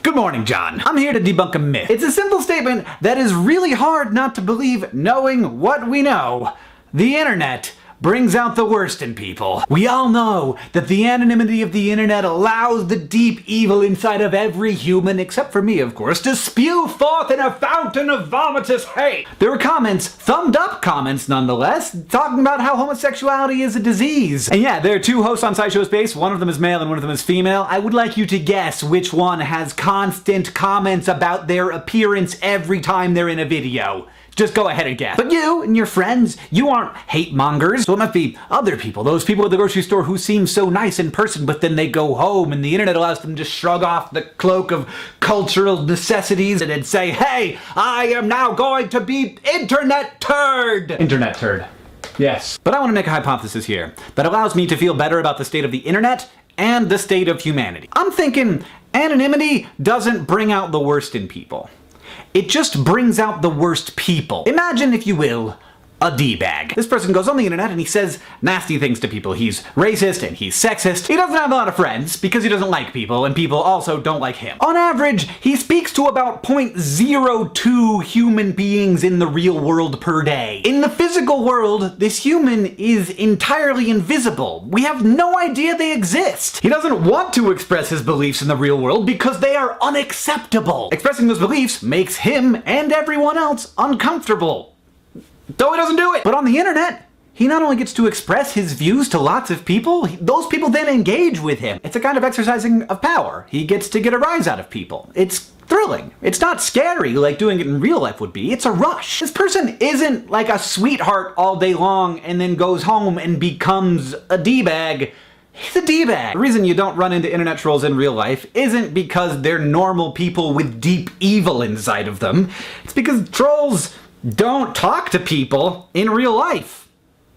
Good morning, John. I'm here to debunk a myth. It's a simple statement that is really hard not to believe knowing what we know. The internet brings out the worst in people. We all know that the anonymity of the internet allows the deep evil inside of every human, except for me, of course, to spew forth in a fountain of vomitous hate. There were comments, thumbed up comments nonetheless, talking about how homosexuality is a disease. And yeah, there are two hosts on SciShow Space, one of them is male and one of them is female. I would like you to guess which one has constant comments about their appearance every time they're in a video. Just go ahead and guess. But you and your friends, you aren't hate mongers, so it must be other people. Those people at the grocery store who seem so nice in person, but then they go home and the internet allows them to shrug off the cloak of cultural necessities and say, hey, I am now going to be internet turd. Internet turd. Yes. But I want to make a hypothesis here that allows me to feel better about the state of the internet and the state of humanity. I'm thinking anonymity doesn't bring out the worst in people. It just brings out the worst people. Imagine, if you will, a D-bag. This person goes on the internet and he says nasty things to people. He's racist and he's sexist. He doesn't have a lot of friends because he doesn't like people, and people also don't like him. On average, he speaks to about 0.02 human beings in the real world per day. In the physical world, this human is entirely invisible. We have no idea they exist. He doesn't want to express his beliefs in the real world because they are unacceptable. Expressing those beliefs makes him and everyone else uncomfortable. Though he doesn't do it. But on the internet, he not only gets to express his views to lots of people, those people then engage with him. It's a kind of exercising of power. He gets to get a rise out of people. It's thrilling. It's not scary like doing it in real life would be. It's a rush. This person isn't like a sweetheart all day long and then goes home and becomes a D-bag. He's a D-bag. The reason you don't run into internet trolls in real life isn't because they're normal people with deep evil inside of them. It's because trolls don't talk to people in real life.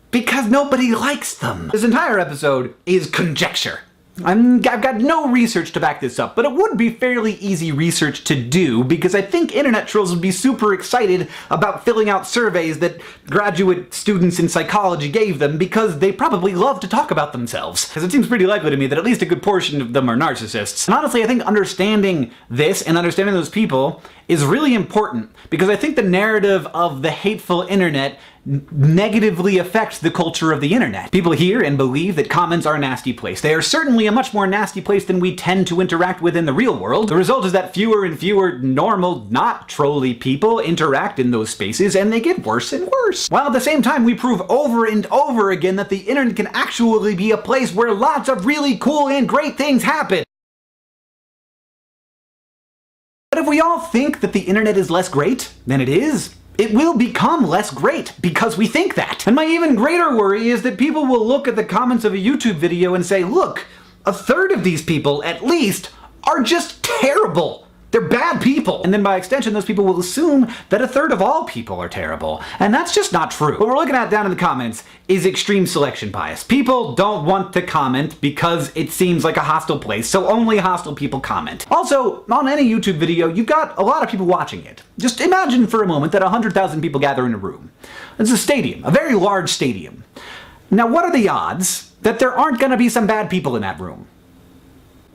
Because nobody likes them. This entire episode is conjecture. I've got no research to back this up, but it would be fairly easy research to do because I think internet trolls would be super excited about filling out surveys that graduate students in psychology gave them because they probably love to talk about themselves. Because it seems pretty likely to me that at least a good portion of them are narcissists. And honestly, I think understanding this and understanding those people is really important because I think the narrative of the hateful internet negatively affects the culture of the internet. People hear and believe that comments are a nasty place. They are certainly a much more nasty place than we tend to interact with in the real world. The result is that fewer and fewer normal, not trolly people interact in those spaces, and they get worse and worse. While at the same time, we prove over and over again that the internet can actually be a place where lots of really cool and great things happen. But if we all think that the internet is less great than it is, it will become less great because we think that. And my even greater worry is that people will look at the comments of a YouTube video and say, look, a third of these people, at least, are just terrible. They're bad people. And then by extension, those people will assume that a third of all people are terrible. And that's just not true. What we're looking at down in the comments is extreme selection bias. People don't want to comment because it seems like a hostile place, so only hostile people comment. Also, on any YouTube video, you've got a lot of people watching it. Just imagine for a moment that 100,000 people gather in a room. It's a stadium, a very large stadium. Now, what are the odds that there aren't gonna be some bad people in that room?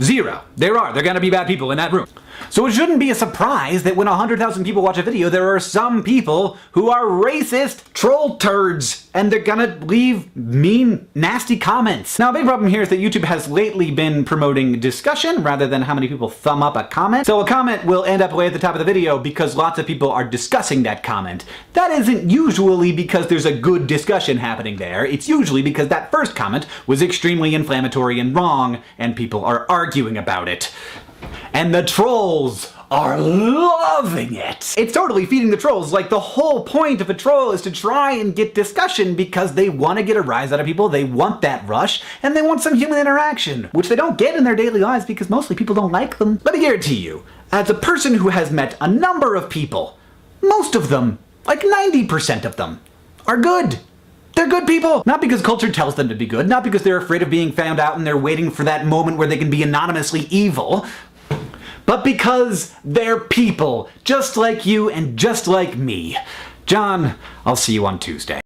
Zero. There are gonna be bad people in that room. So it shouldn't be a surprise that when 100,000 people watch a video, there are some people who are racist troll turds, and they're gonna leave mean, nasty comments. Now, a big problem here is that YouTube has lately been promoting discussion rather than how many people thumb up a comment. So a comment will end up way at the top of the video because lots of people are discussing that comment. That isn't usually because there's a good discussion happening there. It's usually because that first comment was extremely inflammatory and wrong, and people are arguing about it. And the trolls are loving it. It's totally feeding the trolls. Like, the whole point of a troll is to try and get discussion because they want to get a rise out of people, they want that rush, and they want some human interaction, which they don't get in their daily lives because mostly people don't like them. Let me guarantee you, as a person who has met a number of people, most of them, like 90% of them, are good. They're good people! Not because culture tells them to be good, not because they're afraid of being found out and they're waiting for that moment where they can be anonymously evil, but because they're people, just like you and just like me. John, I'll see you on Tuesday.